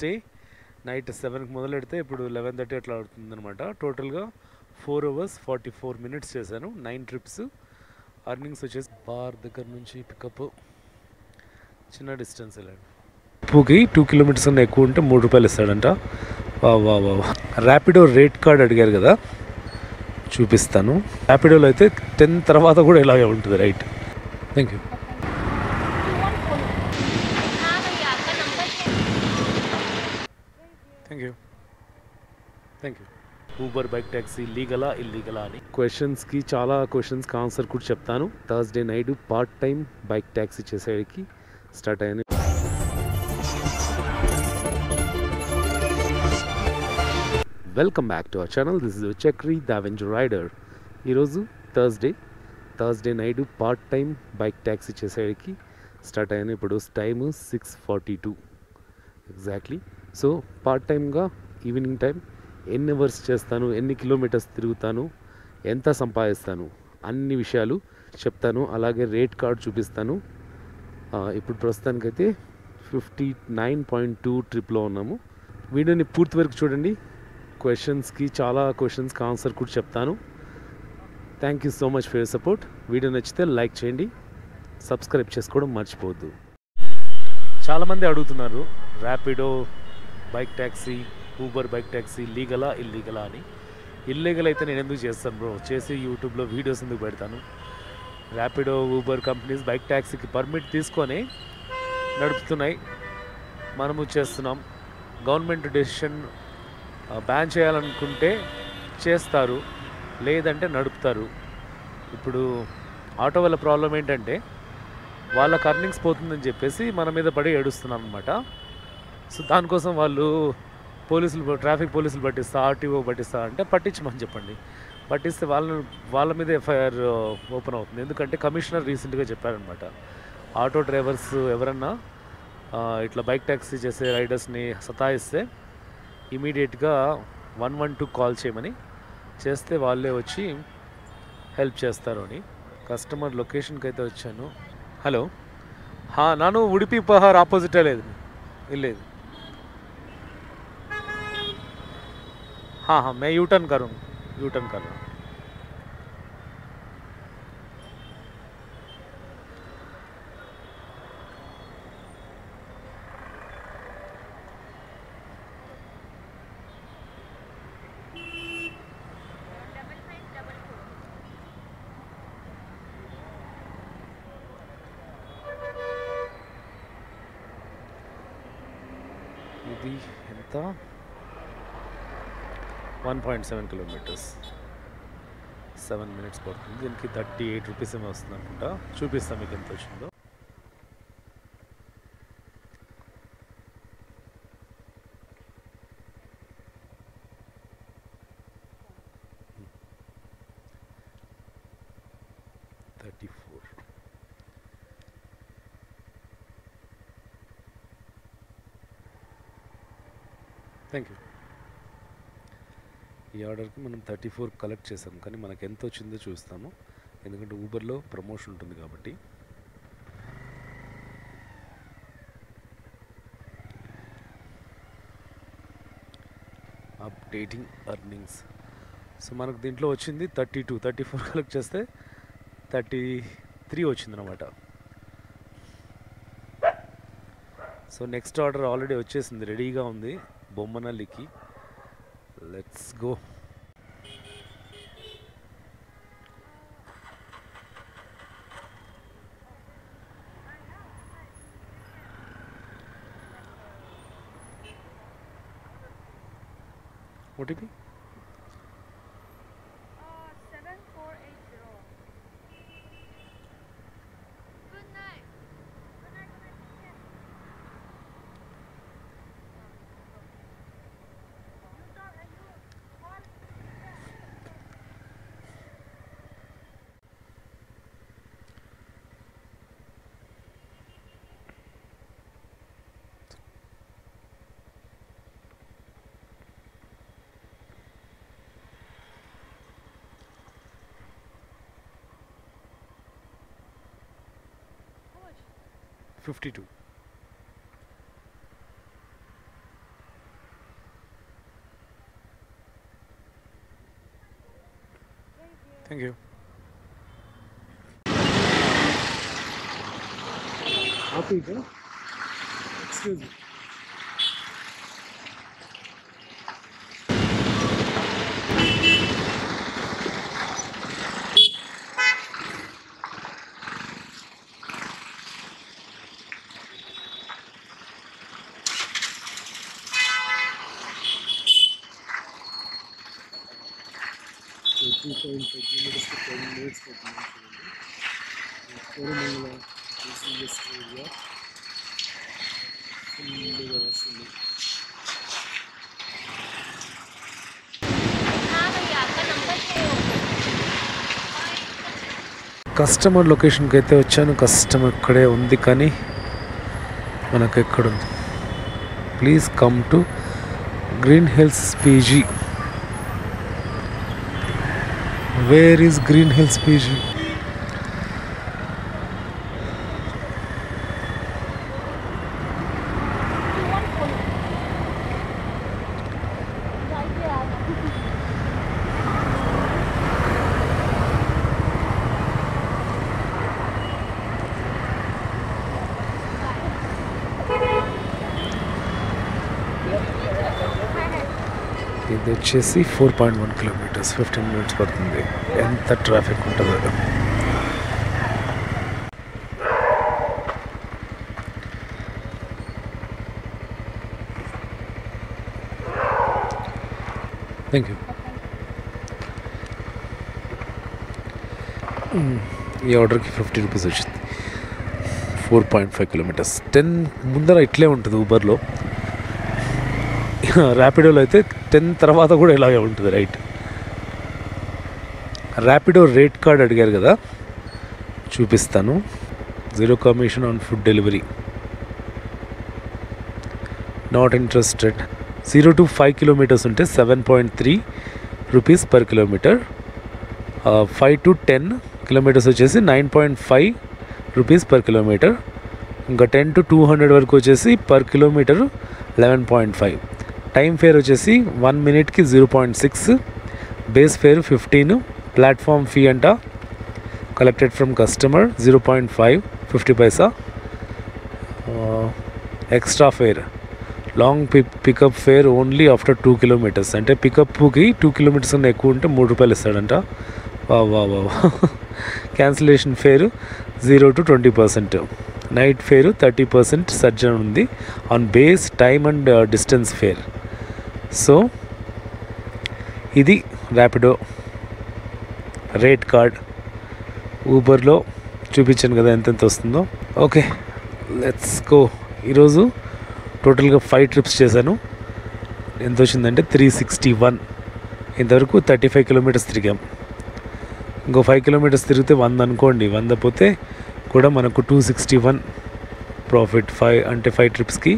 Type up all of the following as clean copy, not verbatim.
Day night 7కి మొదలెడితే ఇప్పుడు 11:30 అట్లా అవుతుందన్నమాట. టోటల్గా 4 hours 44 minutes చేశాను. 9 trips. అర్నింగ్స్ వచ్చేసి బార్ దగ్గర నుంచి పికప్ చిన్న డిస్టెన్స్ వెళ్ళండి. పూకి 2 kilometers అన్న ఎక్కువ ఉంటే ₹3 ఇస్తాడంట. వా ర్యాపిడో రేట్ కార్డ్ అడిగారు కదా, చూపిస్తాను. ర్యాపిడోలో అయితే 10 తర్వాత కూడా ఇలాగే ఉంటుంది. Right, thank you. Thank you. Uber bike taxi లీగలా ఇల్లీగలా అని క్వశ్చన్స్కి చాలా క్వశ్చన్స్కి ఆన్సర్ కూడా చెప్తాను. Thursday night part time bike taxi చేసేకి స్టార్ట్ అయ్యాను. Welcome back to our channel. This is Chakri the avenger rider. ఈరోజు Thursday night part time bike taxi చేసేకి స్టార్ట్ అయ్యాను. ఇప్పుడు టైము 6:42 ఎగ్జాక్ట్లీ. సో పార్ట్ టైంగా ఈవినింగ్ టైం ఎన్ని అవర్స్ చేస్తాను, ఎన్ని కిలోమీటర్స్ తిరుగుతాను, ఎంత సంపాదిస్తాను, అన్ని విషయాలు చెప్తాను. అలాగే రేట్ కార్డ్ చూపిస్తాను. ఇప్పుడు ప్రస్తుతానికైతే 59.2 ట్రిప్లో ఉన్నాము. వీడియోని పూర్తి వరకు చూడండి. క్వశ్చన్స్కి చాలా క్వశ్చన్స్కి ఆన్సర్ కూడా చెప్తాను. Thank you so much for your support. Video నచ్చితే లైక్ చేయండి, సబ్స్క్రైబ్ చేసుకోవడం మర్చిపోవద్దు. చాలామంది అడుగుతున్నారు Rapido bike taxi, Uber bike taxi లీగలా ఇల్లీగలా అని. ఇల్లీగల్ అయితే నేను ఎందుకు చేస్తాను బ్రో, చేసి యూట్యూబ్లో వీడియోస్ ఎందుకు పెడతాను. ర్యాపిడో ఊబర్ కంపెనీస్ బైక్ ట్యాక్సీకి పర్మిట్ తీసుకొని నడుపుతున్నాయి, మనము చేస్తున్నాం. గవర్నమెంట్ డెసిషన్ బ్యాన్ చేయాలనుకుంటే చేస్తారు, లేదంటే నడుపుతారు. ఇప్పుడు ఆటో వాళ్ళ ప్రాబ్లం ఏంటంటే వాళ్ళకి అర్నింగ్స్ పోతుందని చెప్పేసి మన మీద పడి ఏడుస్తున్నాం అనమాట. సో దానికోసం వాళ్ళు ట్రాఫిక్ పోలీసులు పట్టిస్తా, ఆర్టీఓ పట్టిస్తా అంటే పట్టించమని చెప్పండి. పట్టిస్తే వాళ్ళ మీద ఎఫ్ఐఆర్ ఓపెన్ అవుతుంది. ఎందుకంటే కమిషనర్ రీసెంట్గా చెప్పారనమాట, ఆటో డ్రైవర్స్ ఎవరన్నా ఇట్లా బైక్ ట్యాక్సీ చేసే రైడర్స్ని సతాయిస్తే ఇమీడియట్గా 112 కాల్ చేయమని, చేస్తే వాళ్ళే వచ్చి హెల్ప్ చేస్తారు అని. కస్టమర్ లొకేషన్కి అయితే వచ్చాను. హలో, ನಾನು ಉಡುಪಿ ಉಪಹಾರ ಆಪೋಸಿಟಲ್ಲೇ ಇಲ್ಲೇ. हाँ, मैं यू टर्न कर रहा हूँ. ఇది ఎంత 1.7 kilometers, 7 minutes పడుతుంది. దీనికి ₹38 ఏమో వస్తుంది అనుకుంటా. చూపిస్తాను మీకు ఎంత వచ్చిందో. Thank you. ఈ ఆర్డర్కి మనం 34 కలెక్ట్ చేసాం, కానీ మనకు ఎంత వచ్చిందో చూస్తాము. ఎందుకంటే ఊబర్లో ప్రమోషన్ ఉంటుంది కాబట్టి. Updating earnings. సో మనకు దీంట్లో వచ్చింది 34 కలెక్ట్ చేస్తే 33 వచ్చిందనమాట. సో నెక్స్ట్ ఆర్డర్ ఆల్రెడీ వచ్చేసింది, రెడీగా ఉంది బొమ్మనల్లికి. Let's go. OTP 7480. Good night. Good night. Yes. You talk and you call. 52. Thank you. Excuse me. हाँ भैया आपका नंबर है। కస్టమర్ లొకేషన్కి అయితే వచ్చాను. కస్టమర్ ఇక్కడే ఉంది కానీ మనకు ఎక్కడుంది? Please come to green hills PG. Where is green hills PG? ఇది వచ్చేసి 4.1 కిలోమీటర్స్, 15 మినిట్స్ పడుతుంది. ఎంత ట్రాఫిక్ ఉంటుందో. Thank you. ఈ ఆర్డర్కి 50 రూపీస్ వచ్చింది. 4.5 కిలోమీటర్స్. 10 ముందర ఇట్లే ఉంటుంది ఊబర్లో. ర్యాపిడోలో అయితే 10 తర్వాత కూడా ఇలాగే ఉంటుంది. రైట్. ర్యాపిడో రేట్ కార్డ్ అడిగారు కదా, చూపిస్తాను. 0 commission on food delivery. Not interested. 0 to 5 kilometres ఉంటే 7.3 rupees per kilometre. 5 to 10 kilometres వచ్చేసి 9.5 రూపీస్ పర్ కిలోమీటర్. ఇంకా 10 to 200 వరకు వచ్చేసి పర్ కిలోమీటర్ 11.5. టైం ఫేర్ వచ్చేసి 1 మినిట్కి 0.6. Base fare 15. ప్లాట్ఫామ్ ఫీ అంట collected from customer 0.5, 50 paisa. Extra fare long pickup fare only after 2 kilometres. అంటే పికప్కి 2 కిలోమీటర్స్ కన్నా ఎక్కువ ఉంటే 3 రూపాయలు ఇస్తాడంట. వా. Cancellation fare 0 to 20%. Night fare 30% సర్జన్ ఉంది on base time and distance fare. So ఇది ర్యాపిడో రేట్ కార్డ్. ఊబర్లో చూపించాను కదా ఎంతెంత వస్తుందో. Okay, let's go. ఈరోజు టోటల్గా 5 ట్రిప్స్ చేశాను. ఎంత వచ్చిందంటే 361. ఇంతవరకు 35 కిలోమీటర్స్ తిరిగాం. ఇంకో 5 కిలోమీటర్స్ తిరిగితే 100 అనుకోండి. 100 పోతే కూడా మనకు 261 ప్రాఫిట్. 5 ట్రిప్స్కి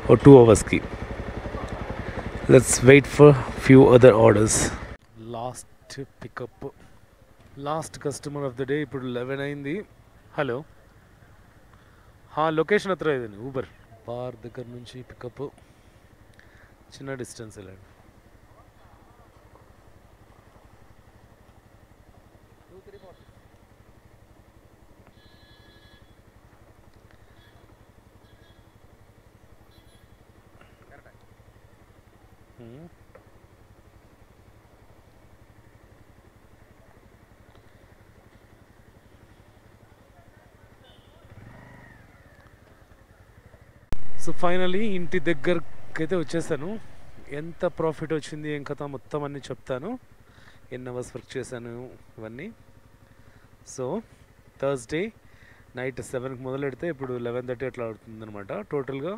ఓ 2 అవర్స్కి. Let's wait for few other orders. Last pickup, last customer of the day. ఇప్పుడు 11 అయింది. హలో, లొకేషన్ అത്ര ఇదండి. ఊబర్ బార్ దగ్గర నుంచి పికప్. చిన్న డిస్టెన్స్ వెళ్ళండి. సో ఫైనలీ ఇంటి దగ్గరకైతే వచ్చేసాను. ఎంత ప్రాఫిట్ వచ్చింది ఏం కథ మొత్తం అన్నీ చెప్తాను. ఎన్ని అవర్స్ వర్క్ చేశాను ఇవన్నీ. సో థర్స్డే నైట్ 7కి మొదలెడితే ఇప్పుడు 11:30 అట్లా అవుతుందన్నమాట. టోటల్గా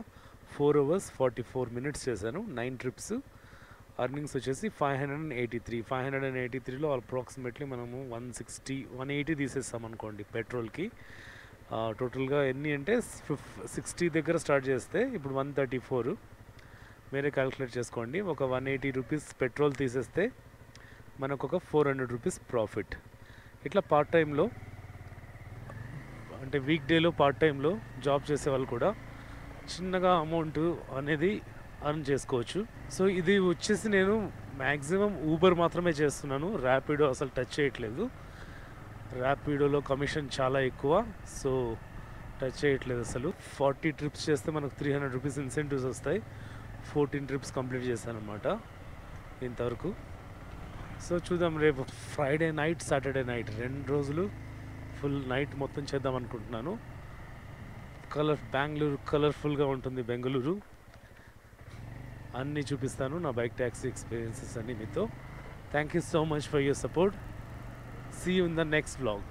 4 hours 44 minutes చేశాను. 9 ట్రిప్స్. అర్నింగ్స్ వచ్చేసి 583. 583లో అప్రాక్సిమేట్లీ మనము 180 తీసేస్తాం అనుకోండి పెట్రోల్కి. టోటల్గా ఎన్ని అంటే 60 దగ్గర స్టార్ట్ చేస్తే ఇప్పుడు 134. మీరే క్యాలిక్యులేట్ చేసుకోండి. ఒక 180 రూపీస్ పెట్రోల్ తీసేస్తే మనకు ఒక 400 రూపీస్ ప్రాఫిట్. ఇట్లా పార్ట్ టైంలో అంటే వీక్ డేలో పార్ట్ టైంలో జాబ్ చేసే వాళ్ళు కూడా చిన్నగా అమౌంట్ అనేది అర్న్ చేసుకోవచ్చు. సో ఇది వచ్చేసి నేను మ్యాక్సిమం ఊబర్ మాత్రమే చేస్తున్నాను, ర్యాపిడో అసలు టచ్ చేయట్లేదు. ర్యాపిడోలో కమిషన్ చాలా ఎక్కువ, సో టచ్ చేయట్లేదు అసలు. 40 ట్రిప్స్ చేస్తే మనకు 300 రూపీస్ ఇన్సెంటివ్స్ వస్తాయి. 14 ట్రిప్స్ కంప్లీట్ చేశాను అనమాట ఇంతవరకు. సో చూద్దాం, రేపు ఫ్రైడే నైట్ సాటర్డే నైట్ 2 రోజులు ఫుల్ నైట్ మొత్తం చేద్దాం అనుకుంటున్నాను. బెంగళూరు కలర్ఫుల్గా ఉంటుంది. బెంగళూరు అన్నీ చూపిస్తాను, నా బైక్ ట్యాక్సీ ఎక్స్పీరియన్సెస్ అన్నీ మీతో. Thank you so much for your support. See you in the next vlog.